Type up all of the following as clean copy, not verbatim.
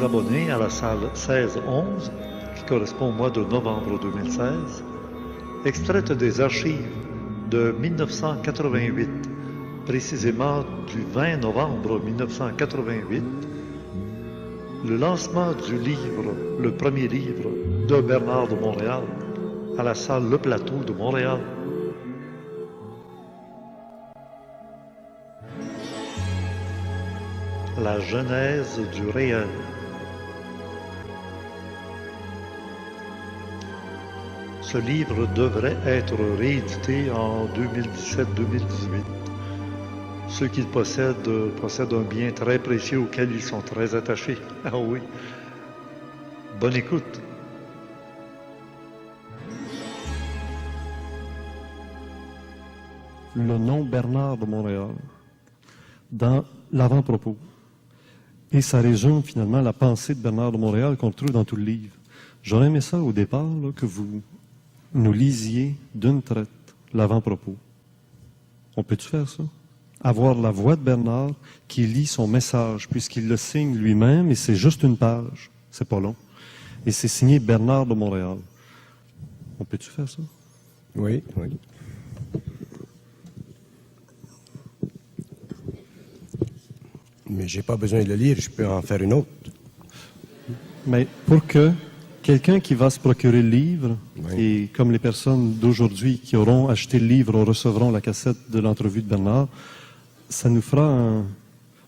nouveaux abonnés à la salle 16-11, qui correspond au mois de novembre 2016, extraite des archives de 1988, précisément du 20 novembre 1988, le lancement du livre, le premier livre de Bernard de Montréal, à la salle Le Plateau de Montréal. La genèse du réel. Ce livre devrait être réédité en 2017-2018. Ceux qui le possèdent un bien très précieux auquel ils sont très attachés. Ah oui. Bonne écoute. Le nom Bernard de Montréal dans l'avant-propos. Et ça résume finalement la pensée de Bernard de Montréal qu'on retrouve dans tout le livre. J'aurais aimé ça au départ, là, que vous nous lisiez d'une traite l'avant-propos. On peut-tu faire ça? Avoir la voix de Bernard qui lit son message, puisqu'il le signe lui-même, et c'est juste une page, c'est pas long. Et c'est signé Bernard de Montréal. On peut-tu faire ça? Oui, oui. Mais j'ai pas besoin de le lire, je peux en faire une autre. Mais pour que quelqu'un qui va se procurer le livre, oui. Et comme les personnes d'aujourd'hui qui auront acheté le livre recevront la cassette de l'entrevue de Bernard, ça nous fera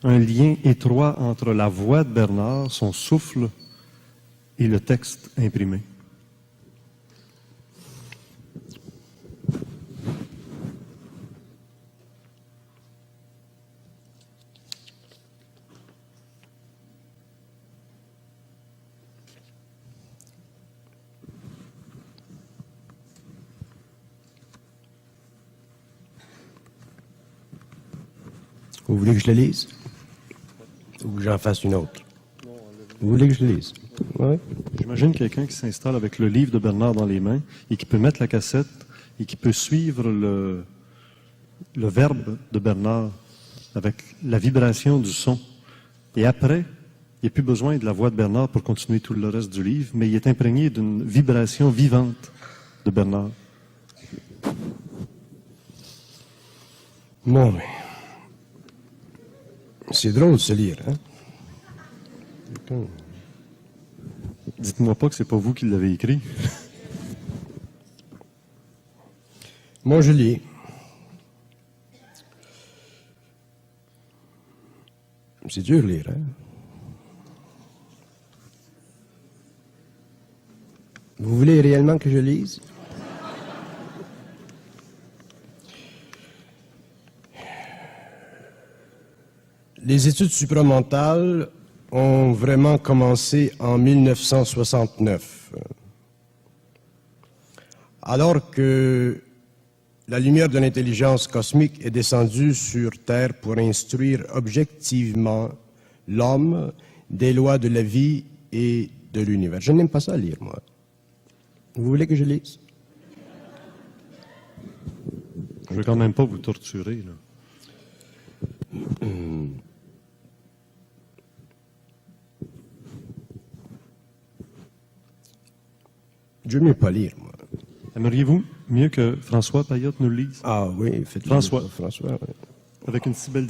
un lien étroit entre la voix de Bernard, son souffle et le texte imprimé. Vous voulez que je le lise? Ou que j'en fasse une autre? Vous voulez que je le lise? Oui. J'imagine quelqu'un qui s'installe avec le livre de Bernard dans les mains et qui peut mettre la cassette et qui peut suivre le verbe de Bernard avec la vibration du son. Et après, il n'y a plus besoin de la voix de Bernard pour continuer tout le reste du livre, mais il est imprégné d'une vibration vivante de Bernard. Bon, mais... c'est drôle de se lire, hein? Dites-moi pas que c'est pas vous qui l'avez écrit. Moi, je lis. C'est dur de lire, hein? Vous voulez réellement que je lise? Les études supramentales ont vraiment commencé en 1969, alors que la lumière de l'intelligence cosmique est descendue sur Terre pour instruire objectivement l'homme des lois de la vie et de l'univers. Je n'aime pas ça lire, moi. Vous voulez que je lise? Je veux quand même pas vous torturer, là. Je ne veux pas lire, moi. Aimeriez-vous mieux que François Payotte nous le lise? Ah oui, faites-le. François. François, oui. Avec une si belle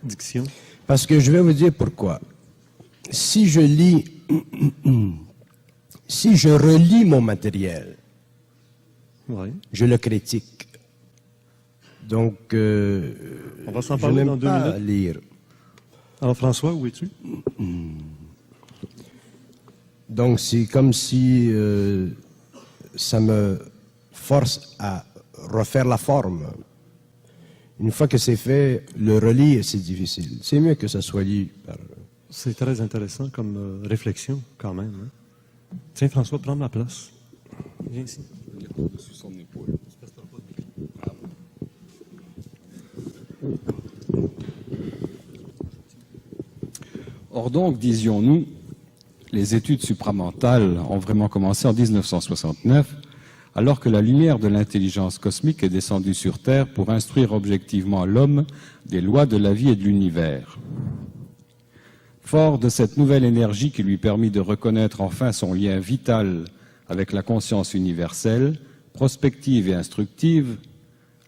diction. Parce que je vais vous dire pourquoi. Si je lis, si je relis mon matériel, Oui. je le critique. Donc, On va s'en je parler n'aime dans 2 pas minutes. lire. Alors François, où es-tu? Donc, c'est comme si ça me force à refaire la forme. Une fois que c'est fait, le relire, c'est difficile. C'est mieux que ça soit lu par... C'est très intéressant comme réflexion, quand même. Hein? Tiens, François, prends ma place. Viens ici. Sur son épaule. Or donc, disions-nous, les études supramentales ont vraiment commencé en 1969, alors que la lumière de l'intelligence cosmique est descendue sur Terre pour instruire objectivement l'homme des lois de la vie et de l'univers. Fort de cette nouvelle énergie qui lui permit de reconnaître enfin son lien vital avec la conscience universelle, prospective et instructive,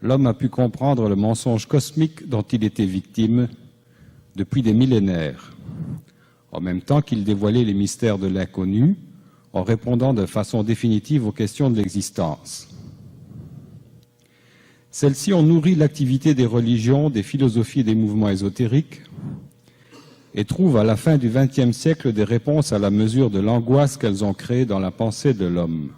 l'homme a pu comprendre le mensonge cosmique dont il était victime depuis des millénaires, en même temps qu'il dévoilait les mystères de l'inconnu, en répondant de façon définitive aux questions de l'existence. Celles-ci ont nourri l'activité des religions, des philosophies et des mouvements ésotériques, et trouvent à la fin du XXe siècle des réponses à la mesure de l'angoisse qu'elles ont créée dans la pensée de l'homme.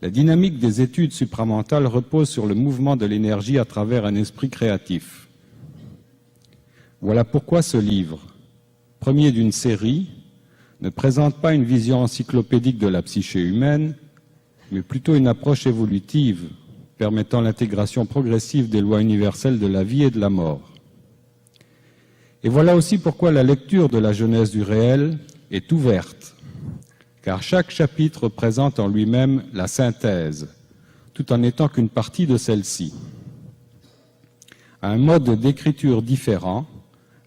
La dynamique des études supramentales repose sur le mouvement de l'énergie à travers un esprit créatif. Voilà pourquoi ce livre, premier d'une série, ne présente pas une vision encyclopédique de la psyché humaine, mais plutôt une approche évolutive permettant l'intégration progressive des lois universelles de la vie et de la mort. Et voilà aussi pourquoi la lecture de la Genèse du réel est ouverte, car chaque chapitre présente en lui-même la synthèse, tout en n'étant qu'une partie de celle-ci. Un mode d'écriture différent,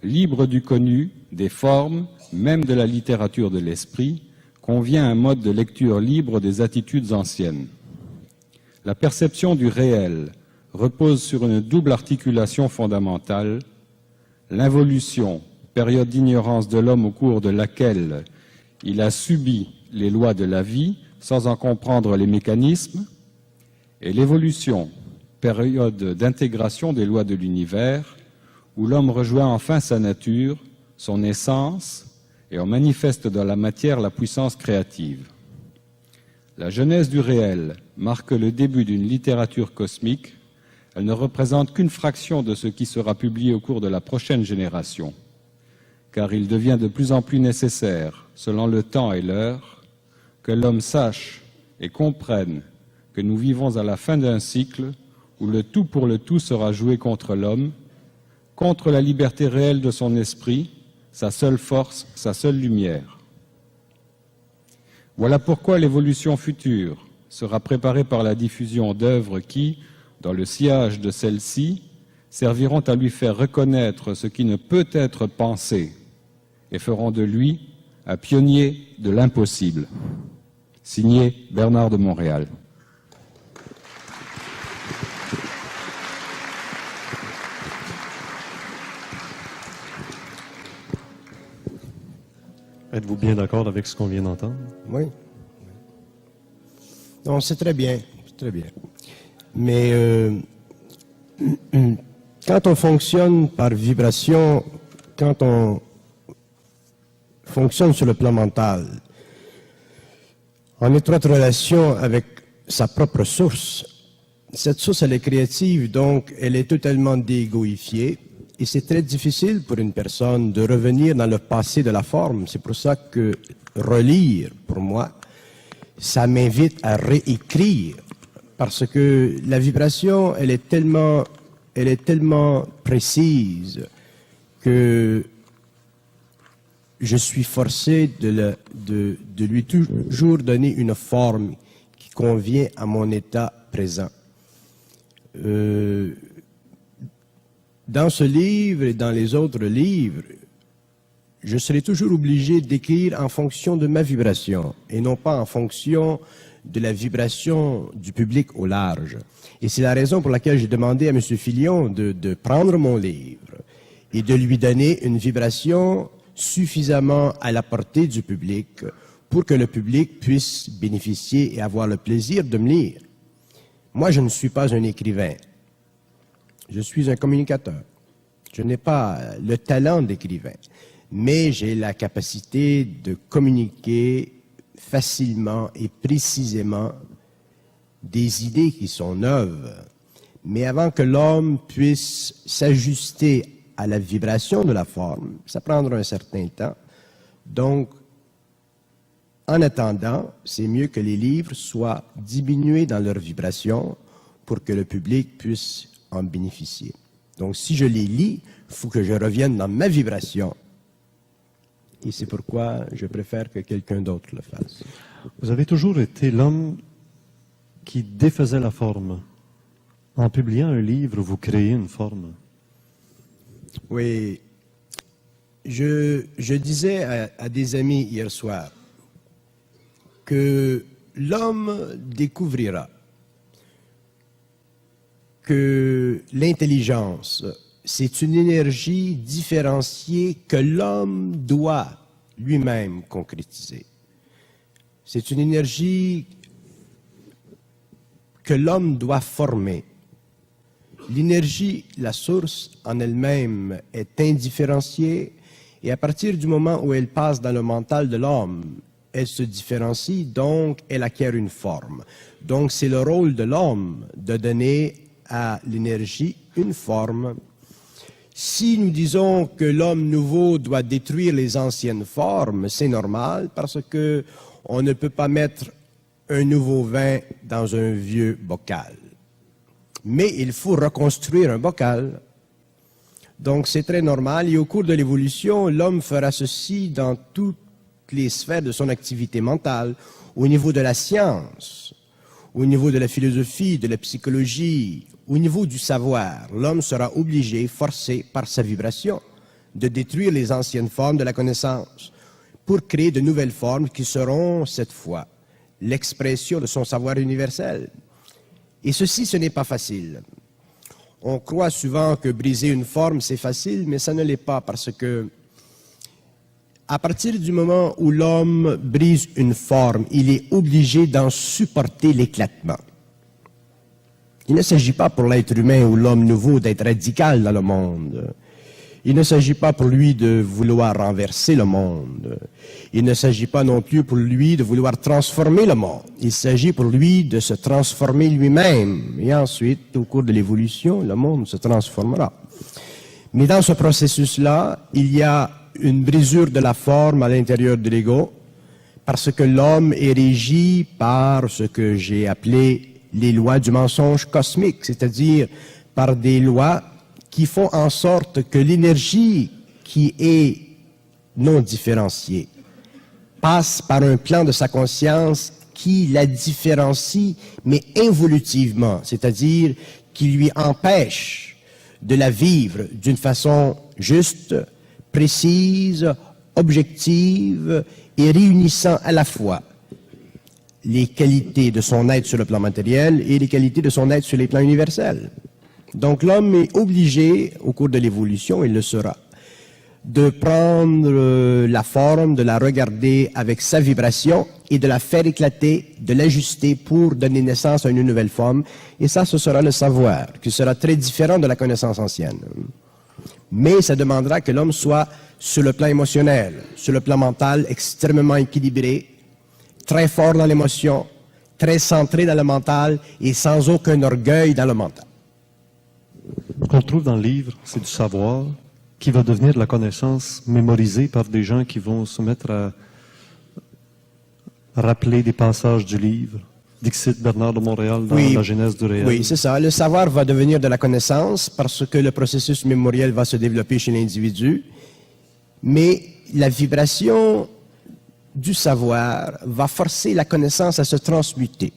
libre du connu, des formes, même de la littérature de l'esprit, convient à un mode de lecture libre des attitudes anciennes. La perception du réel repose sur une double articulation fondamentale, l'involution, période d'ignorance de l'homme au cours de laquelle il a subi les lois de la vie sans en comprendre les mécanismes, et l'évolution, période d'intégration des lois de l'univers, où l'homme rejoint enfin sa nature, son essence, et en manifeste dans la matière la puissance créative. La genèse du réel marque le début d'une littérature cosmique. Elle ne représente qu'une fraction de ce qui sera publié au cours de la prochaine génération, car il devient de plus en plus nécessaire, selon le temps et l'heure, que l'homme sache et comprenne que nous vivons à la fin d'un cycle où le tout pour le tout sera joué contre l'homme, contre la liberté réelle de son esprit, sa seule force, sa seule lumière. Voilà pourquoi l'évolution future sera préparée par la diffusion d'œuvres qui, dans le sillage de celle-ci, serviront à lui faire reconnaître ce qui ne peut être pensé et feront de lui un pionnier de l'impossible. Signé Bernard de Montréal. Êtes-vous bien d'accord avec ce qu'on vient d'entendre? Oui. Non, c'est très bien. C'est très bien. Mais quand on fonctionne par vibration, quand on fonctionne sur le plan mental, en étroite relation avec sa propre source, cette source, elle est créative, donc elle est totalement déégoïfiée. Et c'est très difficile pour une personne de revenir dans le passé de la forme. C'est pour ça que relire, pour moi, ça m'invite à réécrire. Parce que la vibration, elle est tellement précise que je suis forcé de lui toujours donner une forme qui convient à mon état présent. Dans ce livre et dans les autres livres, je serai toujours obligé d'écrire en fonction de ma vibration et non pas en fonction de la vibration du public au large. Et c'est la raison pour laquelle j'ai demandé à M. Filion de prendre mon livre et de lui donner une vibration suffisamment à la portée du public pour que le public puisse bénéficier et avoir le plaisir de me lire. Moi, je ne suis pas un écrivain. Je suis un communicateur. Je n'ai pas le talent d'écrivain, mais j'ai la capacité de communiquer facilement et précisément des idées qui sont neuves. Mais avant que l'homme puisse s'ajuster à la vibration de la forme, ça prendra un certain temps. Donc, en attendant, c'est mieux que les livres soient diminués dans leur vibration pour que le public puisse en bénéficier. Donc, si je les lis, il faut que je revienne dans ma vibration. Et c'est pourquoi je préfère que quelqu'un d'autre le fasse. Vous avez toujours été l'homme qui défaisait la forme. En publiant un livre, vous créez une forme. Oui. Je disais à des amis hier soir que l'homme découvrira que l'intelligence, c'est une énergie différenciée que l'homme doit lui-même concrétiser. C'est une énergie que l'homme doit former. L'énergie, la source en elle-même est indifférenciée et à partir du moment où elle passe dans le mental de l'homme, elle se différencie, donc elle acquiert une forme. Donc c'est le rôle de l'homme de donner à l'énergie une forme. Si nous disons que l'homme nouveau doit détruire les anciennes formes, c'est normal parce que on ne peut pas mettre un nouveau vin dans un vieux bocal. Mais il faut reconstruire un bocal. Donc c'est très normal et au cours de l'évolution, l'homme fera ceci dans toutes les sphères de son activité mentale, au niveau de la science, au niveau de la philosophie, de la psychologie, au niveau du savoir. L'homme sera obligé, forcé par sa vibration, de détruire les anciennes formes de la connaissance pour créer de nouvelles formes qui seront, cette fois, l'expression de son savoir universel. Et ceci, ce n'est pas facile. On croit souvent que briser une forme, c'est facile, mais ça ne l'est pas parce que à partir du moment où l'homme brise une forme, il est obligé d'en supporter l'éclatement. Il ne s'agit pas pour l'être humain ou l'homme nouveau d'être radical dans le monde. Il ne s'agit pas pour lui de vouloir renverser le monde. Il ne s'agit pas non plus pour lui de vouloir transformer le monde. Il s'agit pour lui de se transformer lui-même. Et ensuite, au cours de l'évolution, le monde se transformera. Mais dans ce processus-là, il y a une brisure de la forme à l'intérieur de l'ego, parce que l'homme est régi par ce que j'ai appelé les lois du mensonge cosmique, c'est-à-dire par des lois qui font en sorte que l'énergie qui est non différenciée passe par un plan de sa conscience qui la différencie, mais involutivement, c'est-à-dire qui lui empêche de la vivre d'une façon juste, précise, objective et réunissant à la fois les qualités de son être sur le plan matériel et les qualités de son être sur les plans universels. Donc l'homme est obligé, au cours de l'évolution, il le sera, de prendre la forme, de la regarder avec sa vibration et de la faire éclater, de l'ajuster pour donner naissance à une nouvelle forme. Et ça, ce sera le savoir, qui sera très différent de la connaissance ancienne. Mais ça demandera que l'homme soit, sur le plan émotionnel, sur le plan mental, extrêmement équilibré, très fort dans l'émotion, très centré dans le mental et sans aucun orgueil dans le mental. Ce qu'on trouve dans le livre, c'est du savoir qui va devenir de la connaissance mémorisée par des gens qui vont se mettre à rappeler des passages du livre. Dixit Bernard de Montréal dans La Genèse du réel. Oui, c'est ça. Le savoir va devenir de la connaissance parce que le processus mémoriel va se développer chez l'individu. Mais la vibration du savoir va forcer la connaissance à se transmuter,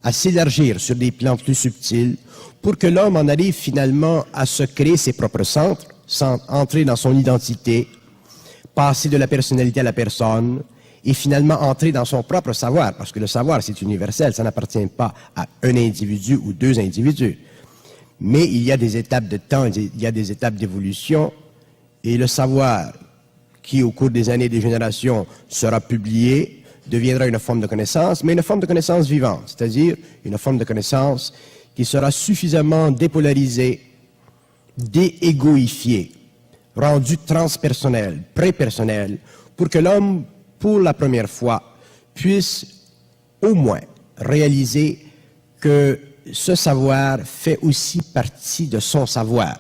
à s'élargir sur des plans plus subtils pour que l'homme en arrive finalement à se créer ses propres centres, sans entrer dans son identité, passer de la personnalité à la personne et finalement entrer dans son propre savoir, parce que le savoir c'est universel, ça n'appartient pas à un individu ou deux individus. Mais il y a des étapes de temps, il y a des étapes d'évolution et le savoir qui au cours des années et des générations sera publié deviendra une forme de connaissance, mais une forme de connaissance vivante, c'est-à-dire une forme de connaissance qui sera suffisamment dépolarisée, déégoïfiée, rendue transpersonnelle, prépersonnelle, pour que l'homme, pour la première fois, puisse au moins réaliser que ce savoir fait aussi partie de son savoir.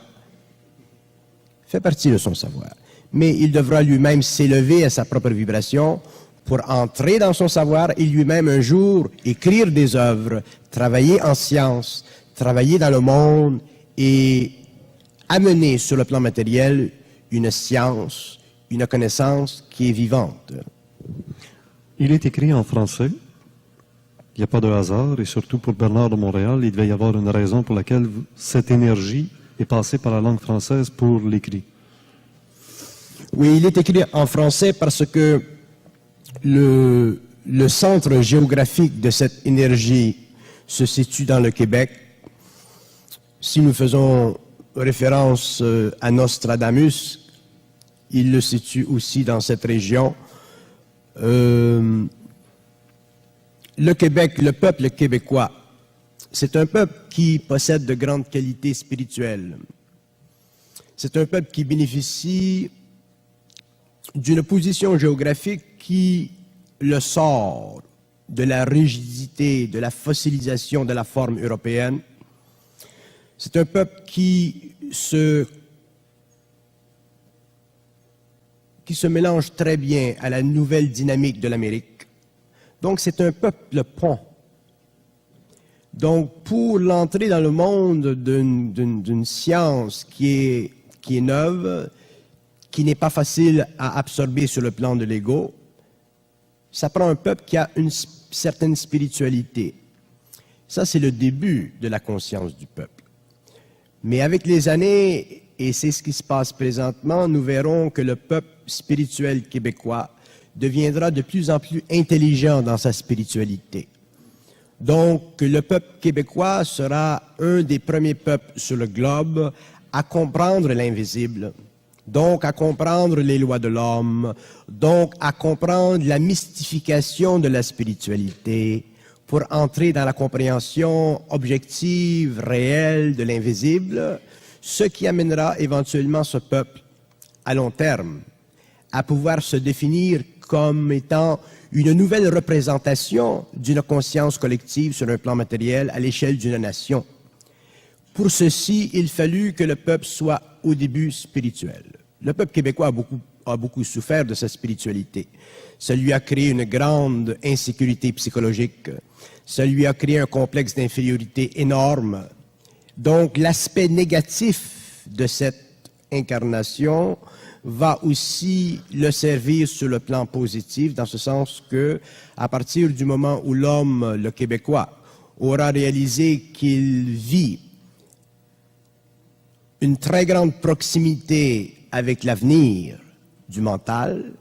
Fait partie de son savoir. Mais il devra lui-même s'élever à sa propre vibration pour entrer dans son savoir et lui-même un jour écrire des œuvres, travailler en science, travailler dans le monde et amener sur le plan matériel une science, une connaissance qui est vivante. Il est écrit en français. Il n'y a pas de hasard et surtout pour Bernard de Montréal, il devait y avoir une raison pour laquelle cette énergie est passée par la langue française pour l'écrit. Oui, il est écrit en français parce que le centre géographique de cette énergie se situe dans le Québec. Si nous faisons référence à Nostradamus, il le situe aussi dans cette région. Le Québec, le peuple québécois, c'est un peuple qui possède de grandes qualités spirituelles. C'est un peuple qui bénéficie d'une position géographique qui le sort de la rigidité, de la fossilisation de la forme européenne. C'est un peuple qui se mélange très bien à la nouvelle dynamique de l'Amérique. Donc, c'est un peuple pont. Donc, pour l'entrée dans le monde d'une science qui est neuve, qui n'est pas facile à absorber sur le plan de l'ego, ça prend un peuple qui a une certaine spiritualité. Ça, c'est le début de la conscience du peuple. Mais avec les années, et c'est ce qui se passe présentement, nous verrons que le peuple spirituel québécois deviendra de plus en plus intelligent dans sa spiritualité. Donc, le peuple québécois sera un des premiers peuples sur le globe à comprendre l'invisible, donc à comprendre les lois de l'homme, donc à comprendre la mystification de la spiritualité, pour entrer dans la compréhension objective, réelle de l'invisible, ce qui amènera éventuellement ce peuple, à long terme, à pouvoir se définir comme étant une nouvelle représentation d'une conscience collective sur un plan matériel à l'échelle d'une nation. Pour ceci, il fallut que le peuple soit au début spirituel. Le peuple québécois a beaucoup souffert de sa spiritualité. Ça lui a créé une grande insécurité psychologique. Ça lui a créé un complexe d'infériorité énorme. Donc, l'aspect négatif de cette incarnation va aussi le servir sur le plan positif, dans ce sens que, à partir du moment où l'homme, le Québécois, aura réalisé qu'il vit une très grande proximité avec l'avenir du mental,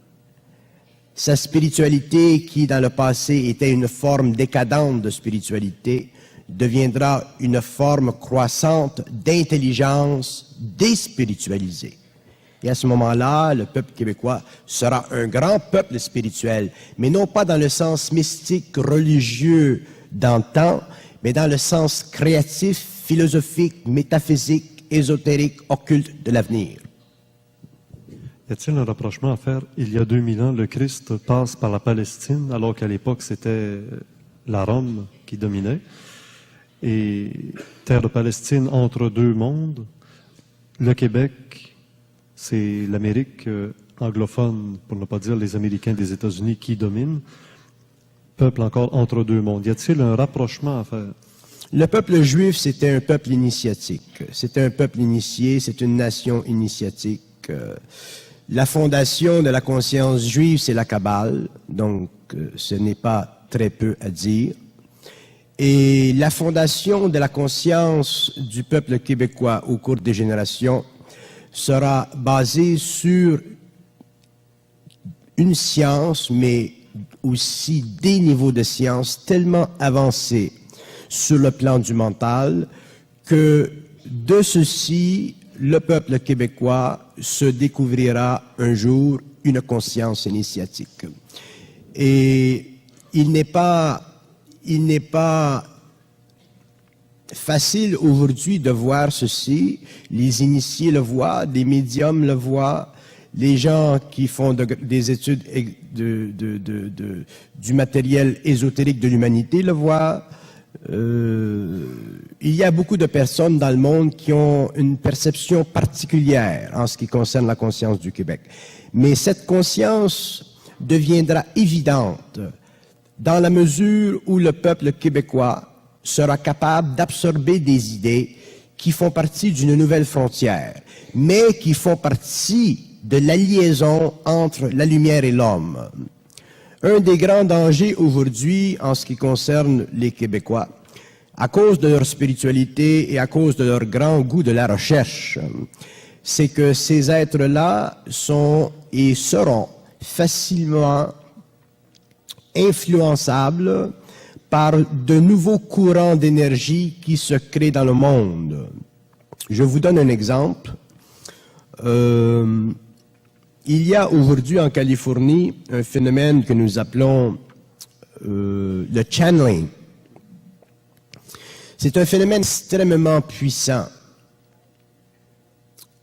sa spiritualité, qui dans le passé était une forme décadente de spiritualité, deviendra une forme croissante d'intelligence déspiritualisée. Et à ce moment-là, le peuple québécois sera un grand peuple spirituel, mais non pas dans le sens mystique, religieux d'antan, mais dans le sens créatif, philosophique, métaphysique, ésotérique, occulte de l'avenir. Y a-t-il un rapprochement à faire? Il y a 2000 ans, le Christ passe par la Palestine, alors qu'à l'époque, c'était la Rome qui dominait. Et terre de Palestine entre deux mondes, le Québec, c'est l'Amérique anglophone, pour ne pas dire les Américains des États-Unis qui dominent. Peuple encore entre deux mondes. Y a-t-il un rapprochement à faire? Le peuple juif, c'était un peuple initiatique. C'était un peuple initié, c'est une nation initiatique. La fondation de la conscience juive, c'est la Kabbale, donc ce n'est pas très peu à dire. Et la fondation de la conscience du peuple québécois au cours des générations sera basée sur une science, mais aussi des niveaux de science tellement avancés sur le plan du mental que de ceci, le peuple québécois se découvrira un jour une conscience initiatique. Et il n'est pas facile aujourd'hui de voir ceci. Les initiés le voient, des médiums le voient, les gens qui font des études du matériel ésotérique de l'humanité le voient. Il y a beaucoup de personnes dans le monde qui ont une perception particulière en ce qui concerne la conscience du Québec. Mais cette conscience deviendra évidente dans la mesure où le peuple québécois sera capable d'absorber des idées qui font partie d'une nouvelle frontière, mais qui font partie de la liaison entre la lumière et l'homme. Un des grands dangers aujourd'hui en ce qui concerne les Québécois, à cause de leur spiritualité et à cause de leur grand goût de la recherche, c'est que ces êtres-là sont et seront facilement influençables par de nouveaux courants d'énergie qui se créent dans le monde. Je vous donne un exemple. Il y a aujourd'hui en Californie un phénomène que nous appelons le channeling. C'est un phénomène extrêmement puissant.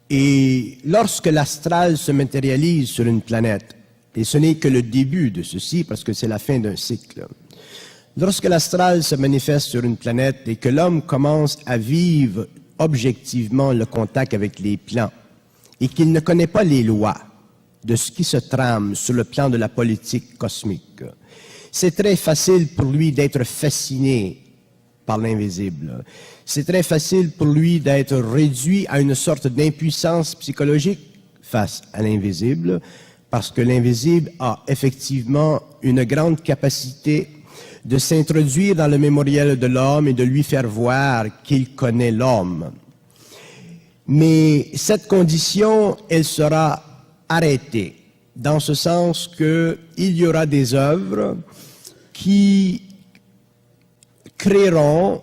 Et lorsque l'astral se matérialise sur une planète, et ce n'est que le début de ceci parce que c'est la fin d'un cycle, lorsque l'astral se manifeste sur une planète et que l'homme commence à vivre objectivement le contact avec les plans et qu'il ne connaît pas les lois de ce qui se trame sur le plan de la politique cosmique, c'est très facile pour lui d'être fasciné par l'invisible. C'est très facile pour lui d'être réduit à une sorte d'impuissance psychologique face à l'invisible, parce que l'invisible a effectivement une grande capacité de s'introduire dans le mémoriel de l'homme et de lui faire voir qu'il connaît l'homme. Mais cette condition, elle sera arrêtée, dans ce sens qu'il y aura des œuvres qui créeront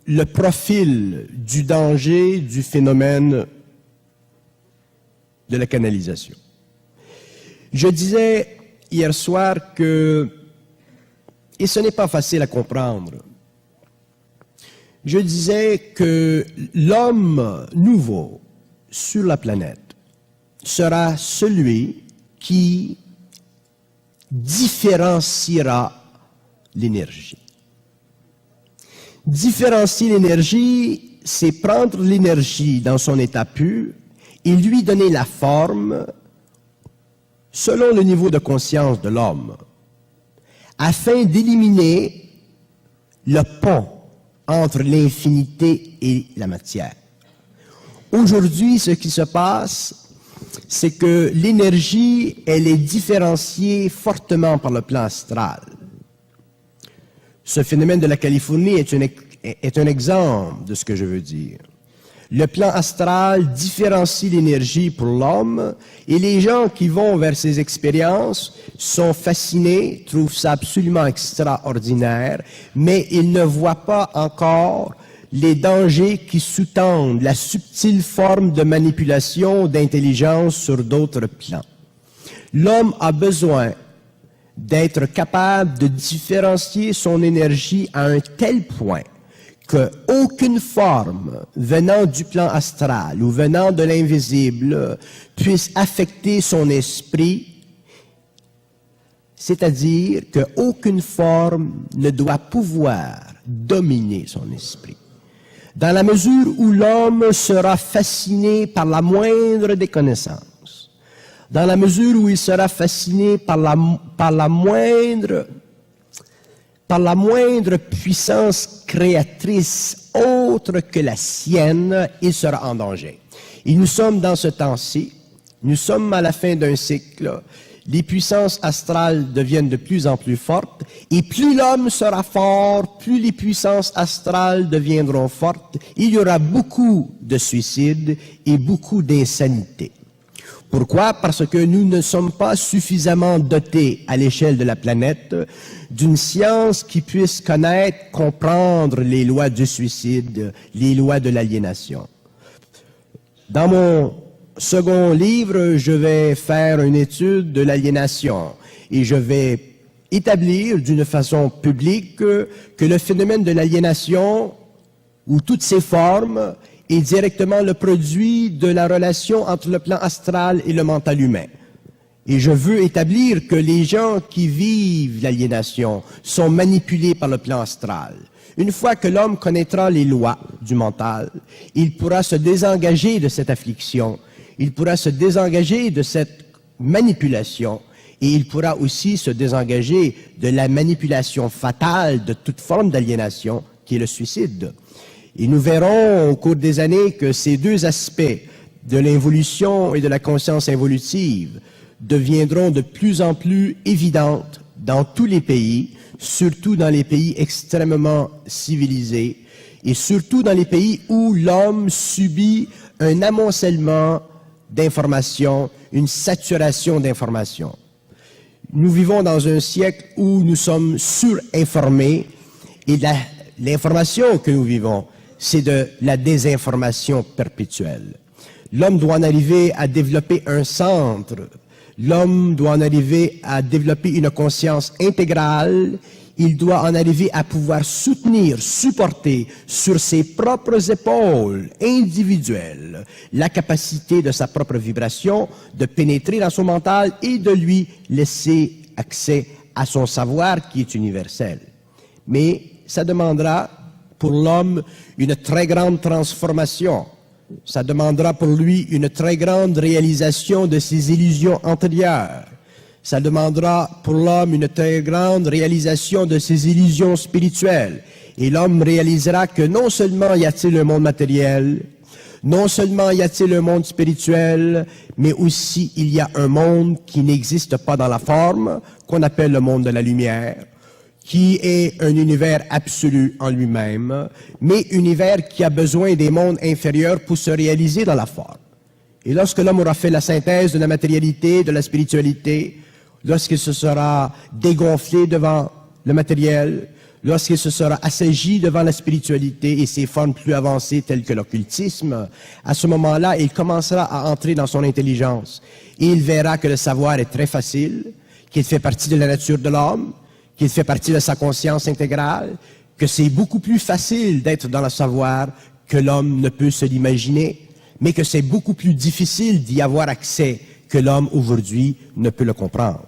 le profil du danger du phénomène de la canalisation. Je disais hier soir que, et ce n'est pas facile à comprendre, je disais que l'homme nouveau sur la planète sera celui qui différenciera l'énergie. Différencier l'énergie, c'est prendre l'énergie dans son état pur et lui donner la forme selon le niveau de conscience de l'homme, afin d'éliminer le pont entre l'infinité et la matière. Aujourd'hui, ce qui se passe, c'est que l'énergie, elle est différenciée fortement par le plan astral. Ce phénomène de la Californie est un exemple de ce que je veux dire. Le plan astral différencie l'énergie pour l'homme et les gens qui vont vers ces expériences sont fascinés, trouvent ça absolument extraordinaire, mais ils ne voient pas encore les dangers qui sous-tendent la subtile forme de manipulation d'intelligence sur d'autres plans. L'homme a besoin d'être capable de différencier son énergie à un tel point qu'aucune forme venant du plan astral ou venant de l'invisible puisse affecter son esprit, c'est-à-dire qu'aucune forme ne doit pouvoir dominer son esprit. Dans la mesure où l'homme sera fasciné par la moindre des connaissances, dans la mesure où il sera fasciné par la moindre puissance créatrice autre que la sienne, il sera en danger. Et nous sommes dans ce temps-ci, nous sommes à la fin d'un cycle, les puissances astrales deviennent de plus en plus fortes, et plus l'homme sera fort, plus les puissances astrales deviendront fortes, il y aura beaucoup de suicides et beaucoup d'insanité. Pourquoi? Parce que nous ne sommes pas suffisamment dotés à l'échelle de la planète d'une science qui puisse connaître, comprendre les lois du suicide, les lois de l'aliénation. Dans mon second livre, je vais faire une étude de l'aliénation et je vais établir d'une façon publique que le phénomène de l'aliénation, ou toutes ses formes, est directement le produit de la relation entre le plan astral et le mental humain. Et je veux établir que les gens qui vivent l'aliénation sont manipulés par le plan astral. Une fois que l'homme connaîtra les lois du mental, il pourra se désengager de cette affliction, il pourra se désengager de cette manipulation, et il pourra aussi se désengager de la manipulation fatale de toute forme d'aliénation, qui est le suicide. Et nous verrons au cours des années que ces deux aspects de l'involution et de la conscience involutive deviendront de plus en plus évidentes dans tous les pays, surtout dans les pays extrêmement civilisés et surtout dans les pays où l'homme subit un amoncellement d'informations, une saturation d'informations. Nous vivons dans un siècle où nous sommes surinformés et l'information que nous vivons, c'est de la désinformation perpétuelle. L'homme doit en arriver à développer un centre. L'homme doit en arriver à développer une conscience intégrale. Il doit en arriver à pouvoir soutenir, supporter sur ses propres épaules individuelles la capacité de sa propre vibration de pénétrer dans son mental et de lui laisser accès à son savoir qui est universel. Mais ça demandera pour l'homme une très grande transformation. Ça demandera pour lui une très grande réalisation de ses illusions antérieures. Ça demandera pour l'homme une très grande réalisation de ses illusions spirituelles. Et l'homme réalisera que non seulement y a-t-il un monde matériel, non seulement y a-t-il un monde spirituel, mais aussi il y a un monde qui n'existe pas dans la forme, qu'on appelle le monde de la lumière, qui est un univers absolu en lui-même, mais univers qui a besoin des mondes inférieurs pour se réaliser dans la forme. Et lorsque l'homme aura fait la synthèse de la matérialité, de la spiritualité, lorsqu'il se sera dégonflé devant le matériel, lorsqu'il se sera assagi devant la spiritualité et ses formes plus avancées telles que l'occultisme, à ce moment-là, il commencera à entrer dans son intelligence. Et il verra que le savoir est très facile, qu'il fait partie de la nature de l'homme, qu'il fait partie de sa conscience intégrale, que c'est beaucoup plus facile d'être dans le savoir que l'homme ne peut se l'imaginer, mais que c'est beaucoup plus difficile d'y avoir accès que l'homme aujourd'hui ne peut le comprendre.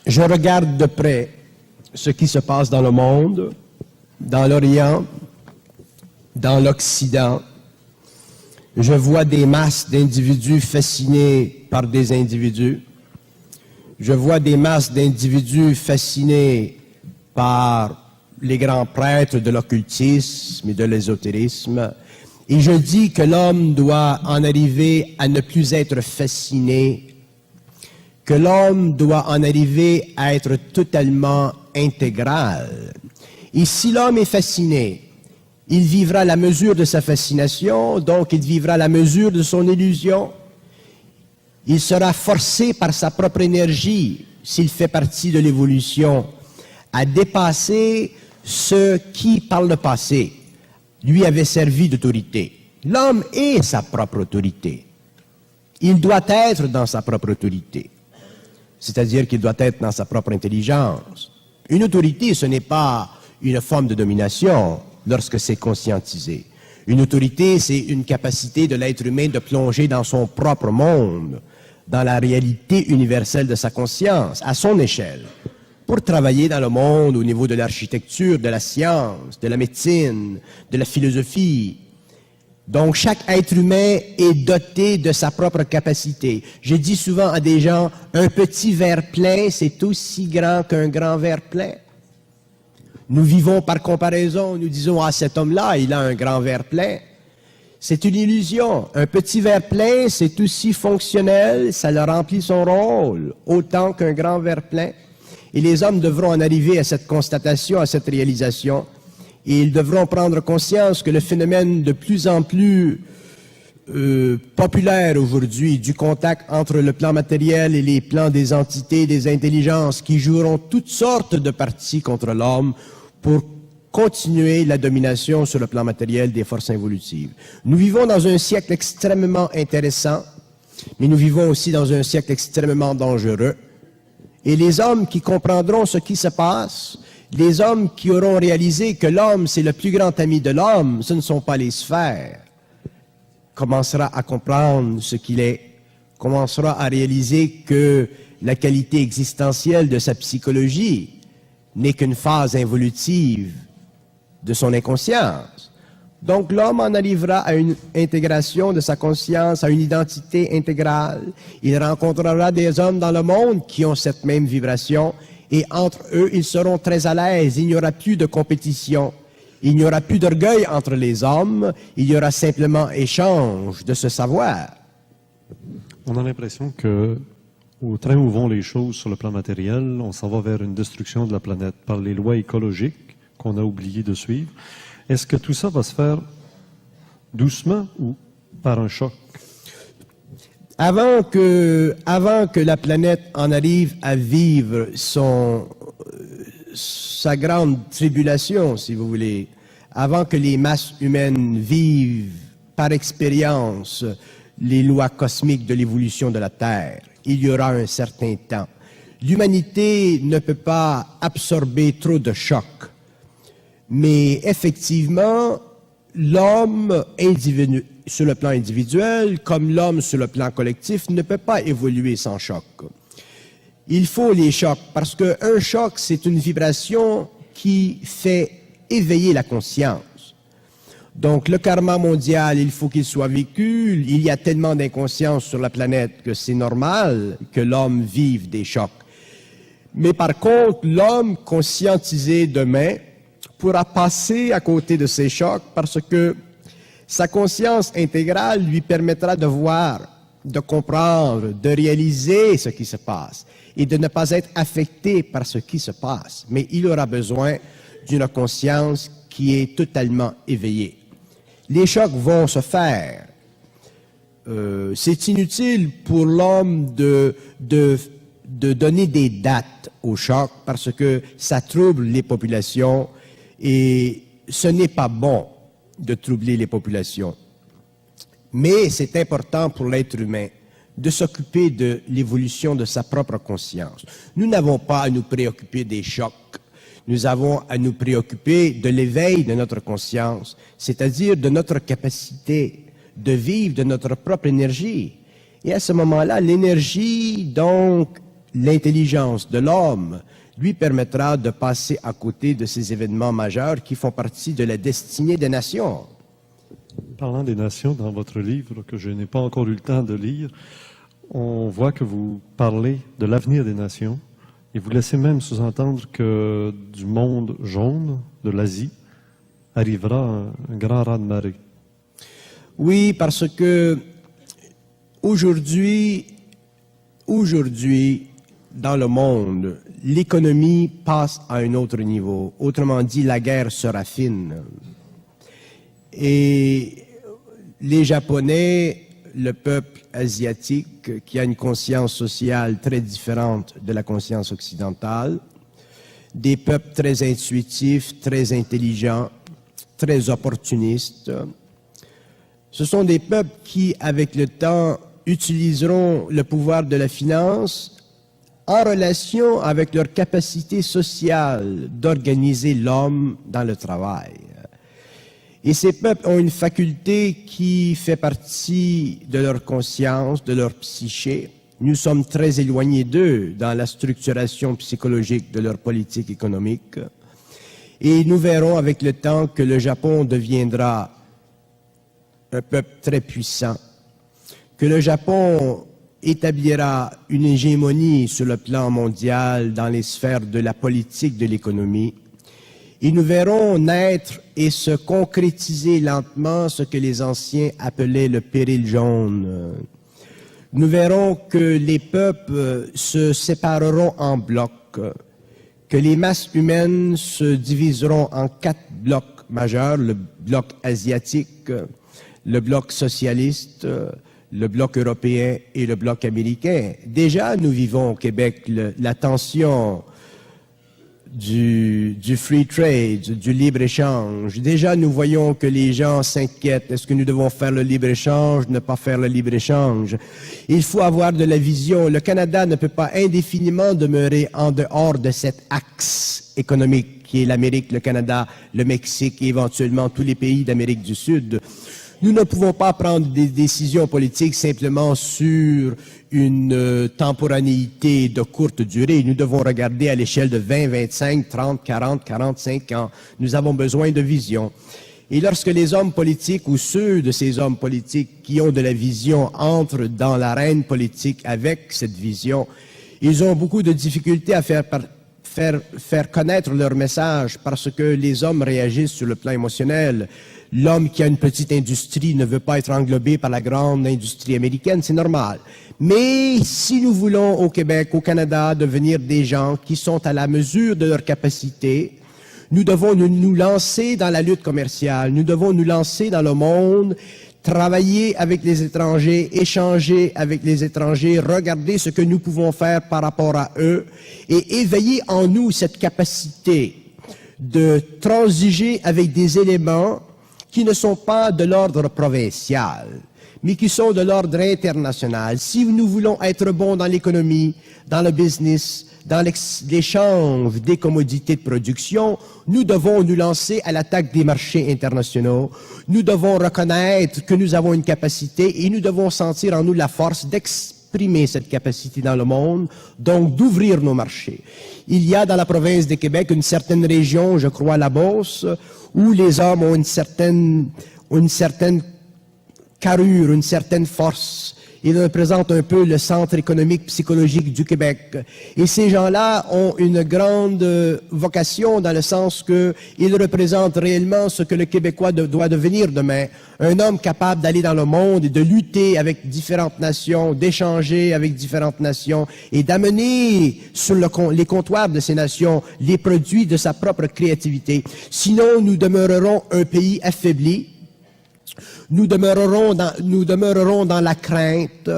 Je regarde de près ce qui se passe dans le monde, dans l'Orient, dans l'Occident. Je vois des masses d'individus fascinés par des individus. Je vois des masses d'individus fascinés par les grands prêtres de l'occultisme et de l'ésotérisme. Et je dis que l'homme doit en arriver à ne plus être fasciné, que l'homme doit en arriver à être totalement intégral. Et si l'homme est fasciné, il vivra la mesure de sa fascination, donc il vivra la mesure de son illusion. Il sera forcé par sa propre énergie, s'il fait partie de l'évolution, à dépasser ce qui, par le passé, lui avait servi d'autorité. L'homme est sa propre autorité. Il doit être dans sa propre autorité. C'est-à-dire qu'il doit être dans sa propre intelligence. Une autorité, ce n'est pas une forme de domination lorsque c'est conscientisé. Une autorité, c'est une capacité de l'être humain de plonger dans son propre monde, dans la réalité universelle de sa conscience, à son échelle, pour travailler dans le monde au niveau de l'architecture, de la science, de la médecine, de la philosophie. Donc, chaque être humain est doté de sa propre capacité. Je dis souvent à des gens, un petit verre plein, c'est aussi grand qu'un grand verre plein. Nous vivons par comparaison, nous disons, ah, cet homme-là, il a un grand verre plein. C'est une illusion. Un petit verre plein, c'est aussi fonctionnel, ça le remplit son rôle, autant qu'un grand verre plein. Et les hommes devront en arriver à cette constatation, à cette réalisation. Et ils devront prendre conscience que le phénomène de plus en plus populaire aujourd'hui du contact entre le plan matériel et les plans des entités, des intelligences qui joueront toutes sortes de parties contre l'homme pour continuer la domination sur le plan matériel des forces involutives. Nous vivons dans un siècle extrêmement intéressant, mais nous vivons aussi dans un siècle extrêmement dangereux. Et les hommes qui comprendront ce qui se passe, les hommes qui auront réalisé que l'homme, c'est le plus grand ami de l'homme, ce ne sont pas les sphères, commencera à comprendre ce qu'il est, commencera à réaliser que la qualité existentielle de sa psychologie n'est qu'une phase involutive de son inconscience. Donc l'homme en arrivera à une intégration de sa conscience, à une identité intégrale. Il rencontrera des hommes dans le monde qui ont cette même vibration et entre eux, ils seront très à l'aise. Il n'y aura plus de compétition. Il n'y aura plus d'orgueil entre les hommes, il y aura simplement échange de ce savoir. On a l'impression que, au train où vont les choses sur le plan matériel, on s'en va vers une destruction de la planète par les lois écologiques qu'on a oublié de suivre. Est-ce que tout ça va se faire doucement ou par un choc? Avant que la planète en arrive à vivre sa grande tribulation, si vous voulez, avant que les masses humaines vivent par expérience les lois cosmiques de l'évolution de la Terre, il y aura un certain temps. L'humanité ne peut pas absorber trop de chocs, mais effectivement, l'homme sur le plan individuel, comme l'homme sur le plan collectif, ne peut pas évoluer sans choc. Il faut les chocs, parce qu'un choc, c'est une vibration qui fait éveiller la conscience. Donc, le karma mondial, il faut qu'il soit vécu. Il y a tellement d'inconscience sur la planète que c'est normal que l'homme vive des chocs. Mais par contre, l'homme conscientisé demain pourra passer à côté de ces chocs parce que sa conscience intégrale lui permettra de voir, de comprendre, de réaliser ce qui se passe et de ne pas être affecté par ce qui se passe. Mais il aura besoin d'une conscience qui est totalement éveillée. Les chocs vont se faire. C'est inutile pour l'homme de donner des dates aux chocs parce que ça trouble les populations et ce n'est pas bon de troubler les populations. Mais c'est important pour l'être humain de s'occuper de l'évolution de sa propre conscience. Nous n'avons pas à nous préoccuper des chocs. Nous avons à nous préoccuper de l'éveil de notre conscience, c'est-à-dire de notre capacité de vivre de notre propre énergie. Et à ce moment-là, l'énergie, donc l'intelligence de l'homme, lui permettra de passer à côté de ces événements majeurs qui font partie de la destinée des nations. Parlant des nations, dans votre livre, que je n'ai pas encore eu le temps de lire, on voit que vous parlez de l'avenir des nations et vous laissez même sous-entendre que du monde jaune, de l'Asie, arrivera un grand raz-de-marée. Oui, parce que aujourd'hui, dans le monde, l'économie passe à un autre niveau. Autrement dit, la guerre se raffine. Et les Japonais, le peuple asiatique, qui a une conscience sociale très différente de la conscience occidentale, des peuples très intuitifs, très intelligents, très opportunistes, ce sont des peuples qui, avec le temps, utiliseront le pouvoir de la finance en relation avec leur capacité sociale d'organiser l'homme dans le travail. Et ces peuples ont une faculté qui fait partie de leur conscience, de leur psyché. Nous sommes très éloignés d'eux dans la structuration psychologique de leur politique économique. Et nous verrons avec le temps que le Japon deviendra un peuple très puissant, que le Japon établira une hégémonie sur le plan mondial dans les sphères de la politique de l'économie. Et nous verrons naître et se concrétiser lentement ce que les anciens appelaient le péril jaune. Nous verrons que les peuples se sépareront en blocs, que les masses humaines se diviseront en 4 blocs majeurs, le bloc asiatique, le bloc socialiste, le bloc européen et le bloc américain. Déjà, nous vivons au Québec la tension du free trade, du libre-échange. Déjà, nous voyons que les gens s'inquiètent. Est-ce que nous devons faire le libre-échange, ne pas faire le libre-échange? Il faut avoir de la vision. Le Canada ne peut pas indéfiniment demeurer en dehors de cet axe économique qui est l'Amérique, le Canada, le Mexique et éventuellement tous les pays d'Amérique du Sud. Nous ne pouvons pas prendre des décisions politiques simplement sur une temporanéité de courte durée. Nous devons regarder à l'échelle de 20, 25, 30, 40, 45 ans. Nous avons besoin de vision. Et lorsque les hommes politiques ou ceux de ces hommes politiques qui ont de la vision entrent dans l'arène politique avec cette vision, ils ont beaucoup de difficultés à faire faire connaître leur message parce que les hommes réagissent sur le plan émotionnel. L'homme qui a une petite industrie ne veut pas être englobé par la grande industrie américaine, c'est normal. Mais si nous voulons au Québec, au Canada, devenir des gens qui sont à la mesure de leur capacité, nous devons nous lancer dans la lutte commerciale, nous devons nous lancer dans le monde, travailler avec les étrangers, échanger avec les étrangers, regarder ce que nous pouvons faire par rapport à eux et éveiller en nous cette capacité de transiger avec des éléments qui ne sont pas de l'ordre provincial, mais qui sont de l'ordre international. Si nous voulons être bons dans l'économie, dans le business, dans l'échange des commodités de production, nous devons nous lancer à l'attaque des marchés internationaux. Nous devons reconnaître que nous avons une capacité et nous devons sentir en nous la force d'exprimer cette capacité dans le monde, donc d'ouvrir nos marchés. Il y a dans la province de Québec une certaine région, je crois la Beauce, où les hommes ont une certaine carrure, une certaine force. Ils représentent un peu le centre économique psychologique du Québec. Et ces gens-là ont une grande vocation dans le sens qu'ils représentent réellement ce que le Québécois doit devenir demain. Un homme capable d'aller dans le monde et de lutter avec différentes nations, d'échanger avec différentes nations et d'amener sur les comptoirs de ces nations les produits de sa propre créativité. Sinon, nous demeurerons un pays affaibli. Nous demeurerons dans la crainte,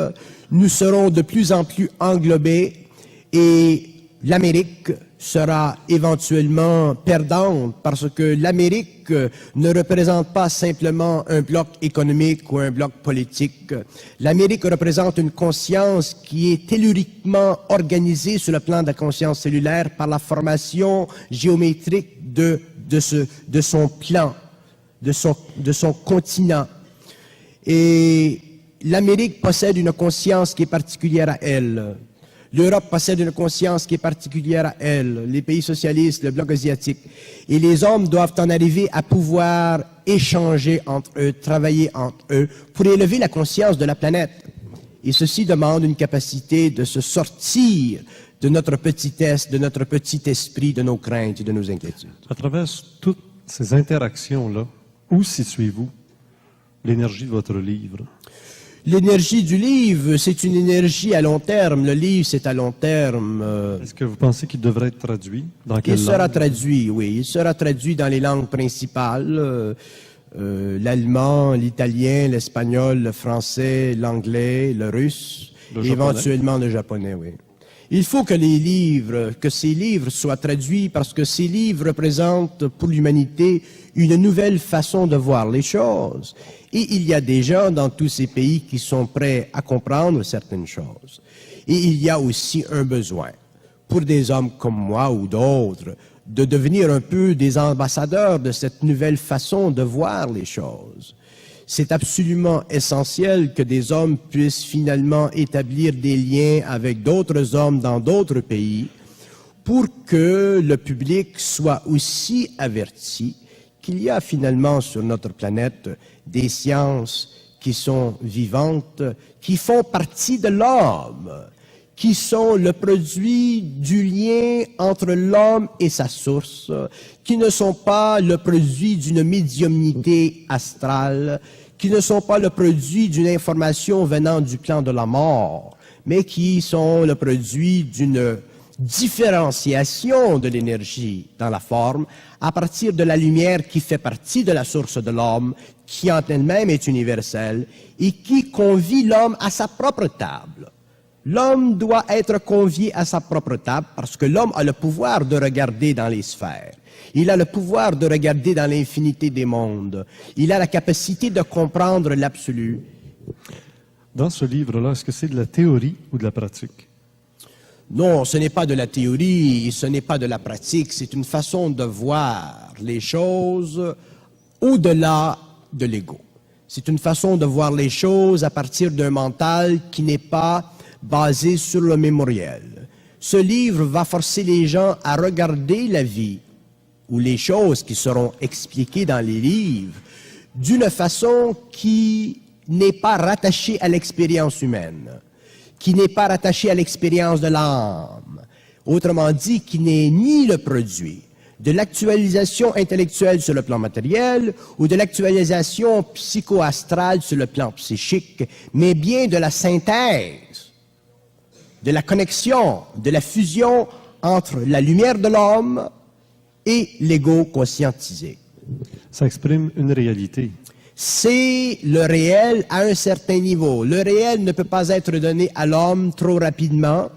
nous serons de plus en plus englobés et l'Amérique sera éventuellement perdante parce que l'Amérique ne représente pas simplement un bloc économique ou un bloc politique. L'Amérique représente une conscience qui est telluriquement organisée sur le plan de la conscience cellulaire par la formation géométrique de son plan, de son continent. Et l'Amérique possède une conscience qui est particulière à elle. L'Europe possède une conscience qui est particulière à elle. Les pays socialistes, le bloc asiatique. Et les hommes doivent en arriver à pouvoir échanger entre eux, travailler entre eux, pour élever la conscience de la planète. Et ceci demande une capacité de se sortir de notre petitesse, de notre petit esprit, de nos craintes et de nos inquiétudes. À travers toutes ces interactions-là, où situez-vous l'énergie de votre livre? L'énergie du livre, c'est une énergie à long terme. Le livre, c'est à long terme. Est-ce que vous pensez qu'il devrait être traduit? Dans quelle Il sera langue? traduit, oui. Il sera traduit dans les langues principales. L'allemand, l'italien, l'espagnol, le français, l'anglais, le russe, et éventuellement le japonais, oui. Il faut que ces livres soient traduits parce que ces livres représentent pour l'humanité une nouvelle façon de voir les choses. Et il y a des gens dans tous ces pays qui sont prêts à comprendre certaines choses. Et il y a aussi un besoin pour des hommes comme moi ou d'autres de devenir un peu des ambassadeurs de cette nouvelle façon de voir les choses. C'est absolument essentiel que des hommes puissent finalement établir des liens avec d'autres hommes dans d'autres pays pour que le public soit aussi averti qu'il y a finalement sur notre planète des sciences qui sont vivantes, qui font partie de l'homme, qui sont le produit du lien entre l'homme et sa source, qui ne sont pas le produit d'une médiumnité astrale, qui ne sont pas le produit d'une information venant du plan de la mort, mais qui sont le produit d'une différenciation de l'énergie dans la forme à partir de la lumière qui fait partie de la source de l'homme, qui en elle-même est universelle et qui convie l'homme à sa propre table. L'homme doit être convié à sa propre table parce que l'homme a le pouvoir de regarder dans les sphères. Il a le pouvoir de regarder dans l'infinité des mondes. Il a la capacité de comprendre l'absolu. Dans ce livre-là, est-ce que c'est de la théorie ou de la pratique? Non, ce n'est pas de la théorie, ce n'est pas de la pratique, c'est une façon de voir les choses au-delà de l'ego. C'est une façon de voir les choses à partir d'un mental qui n'est pas basé sur le mémoriel. Ce livre va forcer les gens à regarder la vie ou les choses qui seront expliquées dans les livres d'une façon qui n'est pas rattachée à l'expérience humaine, qui n'est pas rattachée à l'expérience de l'âme, autrement dit, qui n'est ni le produit de l'actualisation intellectuelle sur le plan matériel ou de l'actualisation psycho-astrale sur le plan psychique, mais bien de la synthèse, de la connexion, de la fusion entre la lumière de l'homme et l'ego conscientisé. Ça exprime une réalité. C'est le réel à un certain niveau. Le réel ne peut pas être donné à l'homme trop rapidement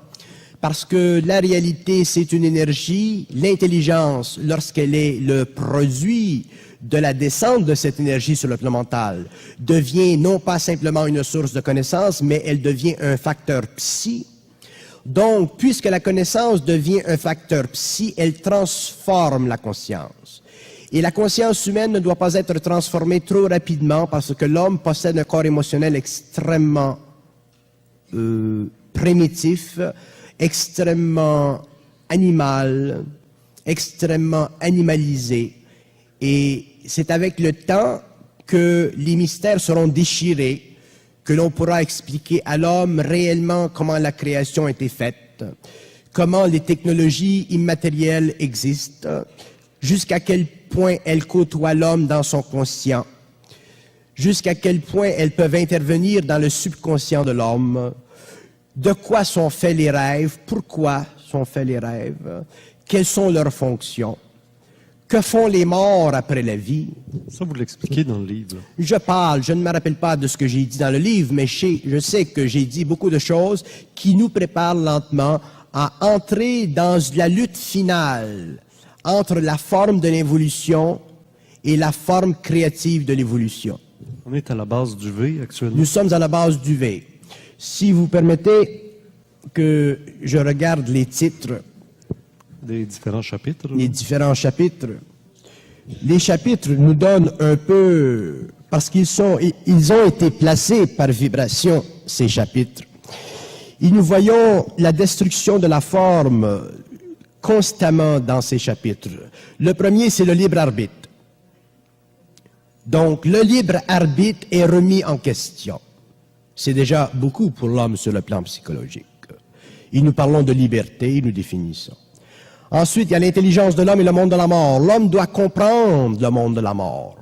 parce que la réalité, c'est une énergie. L'intelligence, lorsqu'elle est le produit de la descente de cette énergie sur le plan mental, devient non pas simplement une source de connaissance, mais elle devient un facteur psy. Donc, puisque la connaissance devient un facteur psy, elle transforme la conscience. Et la conscience humaine ne doit pas être transformée trop rapidement parce que l'homme possède un corps émotionnel extrêmement primitif, extrêmement animal, extrêmement animalisé. Et c'est avec le temps que les mystères seront déchirés, que l'on pourra expliquer à l'homme réellement comment la création a été faite, comment les technologies immatérielles existent, jusqu'à quel point elles côtoient l'homme dans son conscient, jusqu'à quel point elles peuvent intervenir dans le subconscient de l'homme, de quoi sont faits les rêves, pourquoi sont faits les rêves, quelles sont leurs fonctions, que font les morts après la vie. Ça, vous l'expliquez dans le livre. Je ne me rappelle pas de ce que j'ai dit dans le livre, mais je sais que j'ai dit beaucoup de choses qui nous préparent lentement à entrer dans la lutte finale entre la forme de l'évolution et la forme créative de l'évolution. On est à la base du V actuellement. Nous sommes à la base du V. Si vous permettez que je regarde les titres des différents chapitres. Les différents chapitres. Les chapitres nous donnent un peu, parce ils ont été placés par vibration, ces chapitres. Et nous voyons la destruction de la forme constamment dans ces chapitres. Le premier, c'est le libre arbitre. Donc, le libre arbitre est remis en question. C'est déjà beaucoup pour l'homme sur le plan psychologique. Et nous parlons de liberté, et nous définissons. Ensuite, il y a l'intelligence de l'homme et le monde de la mort. L'homme doit comprendre le monde de la mort.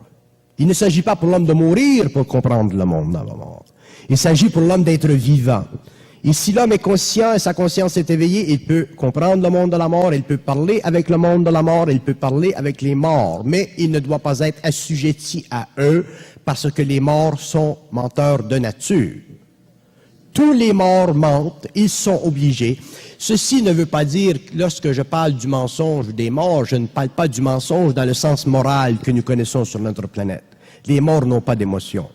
Il ne s'agit pas pour l'homme de mourir pour comprendre le monde de la mort. Il s'agit pour l'homme d'être vivant. Et si l'homme est conscient et sa conscience est éveillée, il peut comprendre le monde de la mort, il peut parler avec le monde de la mort, il peut parler avec les morts. Mais il ne doit pas être assujetti à eux parce que les morts sont menteurs de nature. Tous les morts mentent, ils sont obligés. Ceci ne veut pas dire, lorsque je parle du mensonge des morts, je ne parle pas du mensonge dans le sens moral que nous connaissons sur notre planète. Les morts n'ont pas d'émotion.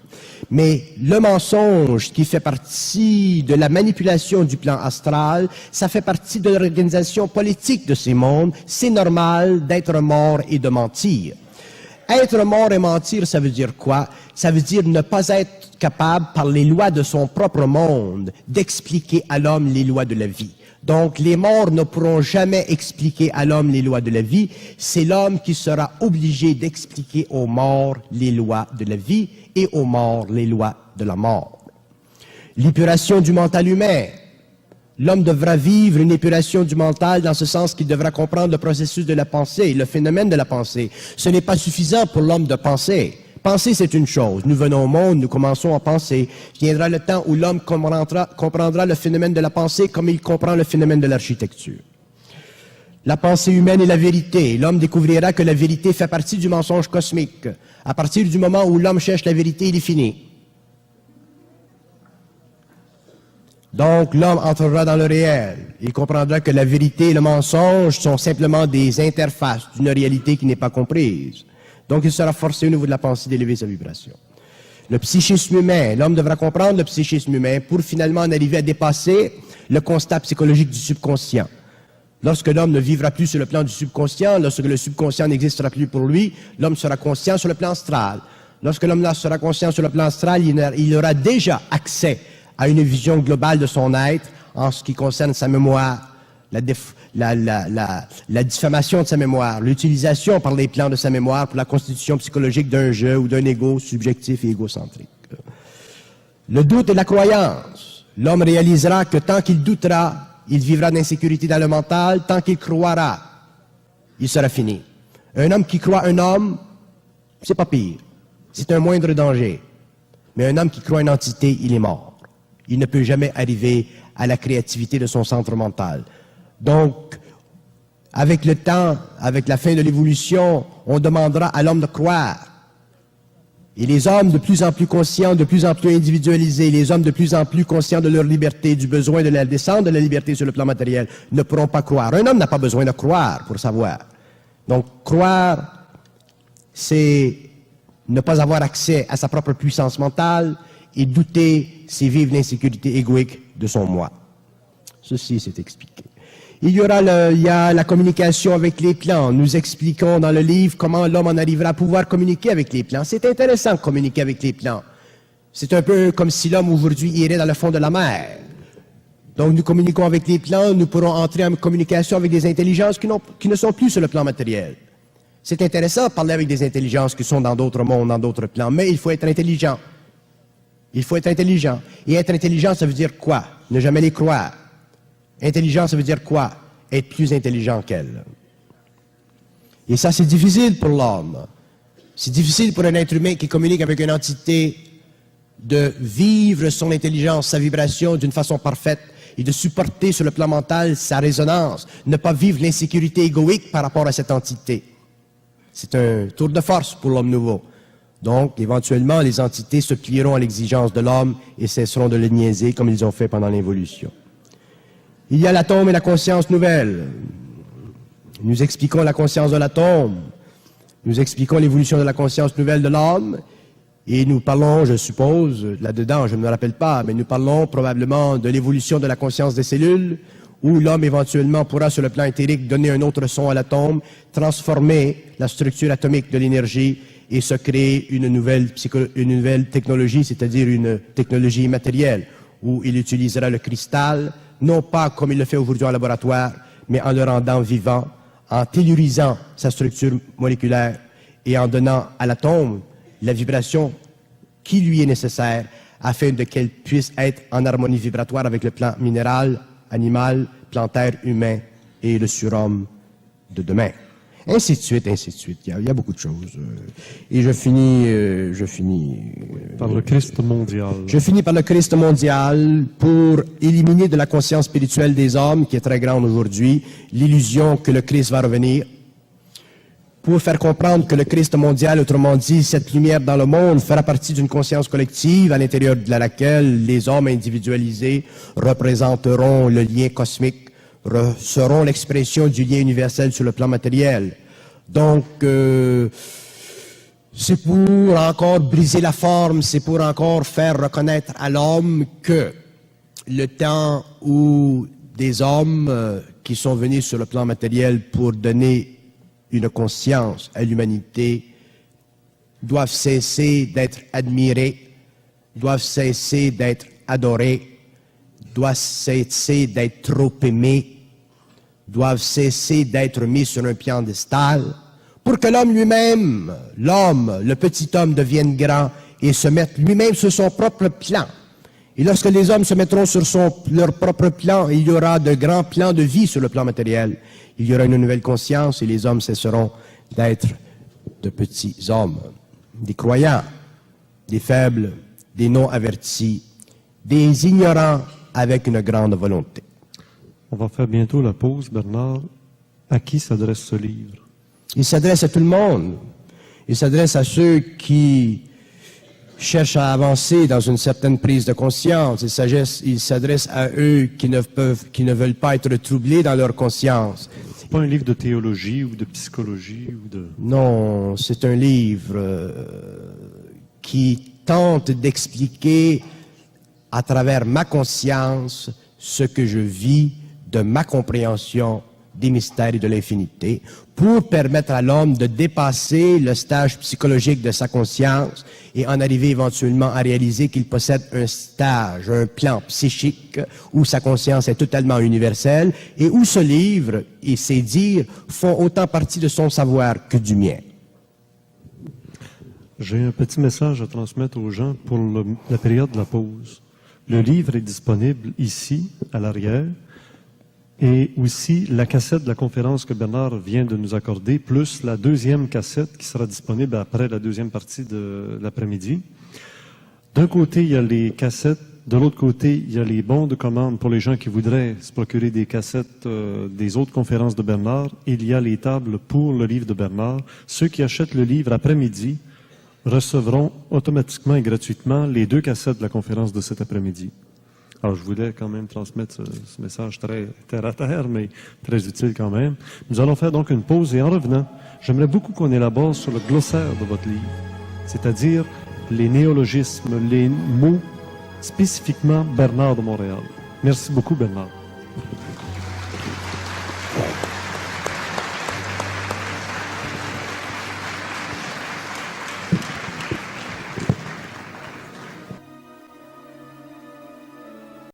Mais le mensonge qui fait partie de la manipulation du plan astral, ça fait partie de l'organisation politique de ces mondes. C'est normal d'être mort et de mentir. Être mort et mentir, ça veut dire quoi? Ça veut dire ne pas être capable, par les lois de son propre monde, d'expliquer à l'homme les lois de la vie. Donc, les morts ne pourront jamais expliquer à l'homme les lois de la vie. C'est l'homme qui sera obligé d'expliquer aux morts les lois de la vie et aux morts les lois de la mort. L'épuration du mental humain. L'homme devra vivre une épuration du mental dans ce sens qu'il devra comprendre le processus de la pensée, le phénomène de la pensée. Ce n'est pas suffisant pour l'homme de penser. Penser, c'est une chose. Nous venons au monde, nous commençons à penser. Viendra le temps où l'homme comprendra le phénomène de la pensée comme il comprend le phénomène de l'architecture. La pensée humaine est la vérité. L'homme découvrira que la vérité fait partie du mensonge cosmique. À partir du moment où l'homme cherche la vérité, il est fini. Donc, l'homme entrera dans le réel. Il comprendra que la vérité et le mensonge sont simplement des interfaces d'une réalité qui n'est pas comprise. Donc, il sera forcé au niveau de la pensée d'élever sa vibration. Le psychisme humain. L'homme devra comprendre le psychisme humain pour finalement en arriver à dépasser le constat psychologique du subconscient. Lorsque l'homme ne vivra plus sur le plan du subconscient, lorsque le subconscient n'existera plus pour lui, l'homme sera conscient sur le plan astral. Lorsque l'homme sera conscient sur le plan astral, il aura déjà accès à une vision globale de son être en ce qui concerne sa mémoire, la diffamation de sa mémoire, l'utilisation par les plans de sa mémoire pour la constitution psychologique d'un jeu ou d'un ego subjectif et égocentrique. Le doute et la croyance. L'homme réalisera que tant qu'il doutera, il vivra d'insécurité dans le mental. Tant qu'il croira, il sera fini. Un homme qui croit un homme, c'est pas pire. C'est un moindre danger. Mais un homme qui croit une entité, il est mort. Il ne peut jamais arriver à la créativité de son centre mental. Donc, avec le temps, avec la fin de l'évolution, on demandera à l'homme de croire. Et les hommes de plus en plus conscients, de plus en plus individualisés, les hommes de plus en plus conscients de leur liberté, du besoin de la descente de la liberté sur le plan matériel, ne pourront pas croire. Un homme n'a pas besoin de croire pour savoir. Donc, croire, c'est ne pas avoir accès à sa propre puissance mentale, et douter, c'est vivre l'insécurité égoïque de son moi. Ceci, c'est expliqué. Il y a la communication avec les plans. Nous expliquons dans le livre comment l'homme en arrivera à pouvoir communiquer avec les plans. C'est intéressant de communiquer avec les plans. C'est un peu comme si l'homme aujourd'hui irait dans le fond de la mer. Donc nous communiquons avec les plans, nous pourrons entrer en communication avec des intelligences qui ne sont plus sur le plan matériel. C'est intéressant de parler avec des intelligences qui sont dans d'autres mondes, dans d'autres plans, mais il faut être intelligent. Il faut être intelligent. Et être intelligent, ça veut dire quoi? Ne jamais les croire. Intelligent, ça veut dire quoi? Être plus intelligent qu'elle. Et ça, c'est difficile pour l'homme. C'est difficile pour un être humain qui communique avec une entité de vivre son intelligence, sa vibration d'une façon parfaite et de supporter sur le plan mental sa résonance, ne pas vivre l'insécurité égoïque par rapport à cette entité. C'est un tour de force pour l'homme nouveau. Donc, éventuellement, les entités se plieront à l'exigence de l'homme et cesseront de le niaiser comme ils ont fait pendant l'évolution. Il y a l'atome et la conscience nouvelle. Nous expliquons la conscience de l'atome. Nous expliquons l'évolution de la conscience nouvelle de l'homme. Et nous parlons, je suppose, là-dedans, je ne me rappelle pas, mais nous parlons probablement de l'évolution de la conscience des cellules, où l'homme éventuellement pourra, sur le plan éthérique, donner un autre son à l'atome, transformer la structure atomique de l'énergie et se créer une nouvelle technologie, c'est-à-dire une technologie immatérielle, où il utilisera le cristal, non pas comme il le fait aujourd'hui en laboratoire, mais en le rendant vivant, en tellurisant sa structure moléculaire et en donnant à l'atome la vibration qui lui est nécessaire afin de qu'elle puisse être en harmonie vibratoire avec le plan minéral, animal, plantaire, humain et le surhomme de demain. Ainsi de suite, ainsi de suite. Il y a beaucoup de choses. Et je finis Par le Christ mondial. Je finis par le Christ mondial pour éliminer de la conscience spirituelle des hommes, qui est très grande aujourd'hui, l'illusion que le Christ va revenir. Pour faire comprendre que le Christ mondial, autrement dit, cette lumière dans le monde, fera partie d'une conscience collective à l'intérieur de laquelle les hommes individualisés représenteront le lien cosmique, seront l'expression du lien universel sur le plan matériel. Donc, c'est pour encore briser la forme, c'est pour encore faire reconnaître à l'homme que le temps où des hommes qui sont venus sur le plan matériel pour donner une conscience à l'humanité doivent cesser d'être admirés, doivent cesser d'être adorés, doivent cesser d'être trop aimés, doivent cesser d'être mis sur un piédestal, pour que l'homme lui-même, l'homme, le petit homme devienne grand et se mette lui-même sur son propre plan. Et lorsque les hommes se mettront sur leur propre plan, il y aura de grands plans de vie sur le plan matériel. Il y aura une nouvelle conscience et les hommes cesseront d'être de petits hommes, des croyants, des faibles, des non avertis, des ignorants avec une grande volonté. On va faire bientôt la pause, Bernard. À qui s'adresse ce livre? Il s'adresse à tout le monde. Il s'adresse à ceux qui cherchent à avancer dans une certaine prise de conscience. Il s'adresse à eux qui ne veulent pas être troublés dans leur conscience. C'est pas un livre de théologie ou de psychologie ou de... Non, c'est un livre qui tente d'expliquer à travers ma conscience ce que je vis de ma compréhension des mystères et de l'infinité, pour permettre à l'homme de dépasser le stage psychologique de sa conscience et en arriver éventuellement à réaliser qu'il possède un stage, un plan psychique où sa conscience est totalement universelle et où ce livre et ses dires font autant partie de son savoir que du mien. J'ai un petit message à transmettre aux gens pour la période de la pause. Le livre est disponible ici, à l'arrière, et aussi la cassette de la conférence que Bernard vient de nous accorder, plus la deuxième cassette qui sera disponible après la deuxième partie de l'après-midi. D'un côté, il y a les cassettes. De l'autre côté, il y a les bons de commande pour les gens qui voudraient se procurer des cassettes des autres conférences de Bernard. Il y a les tables pour le livre de Bernard. Ceux qui achètent le livre après-midi recevront automatiquement et gratuitement les 2 cassettes de la conférence de cet après-midi. Alors, je voulais quand même transmettre ce message très terre à terre, mais très utile quand même. Nous allons faire donc une pause et en revenant, j'aimerais beaucoup qu'on élabore sur le glossaire de votre livre, c'est-à-dire les néologismes, les mots spécifiquement Bernard de Montréal. Merci beaucoup, Bernard.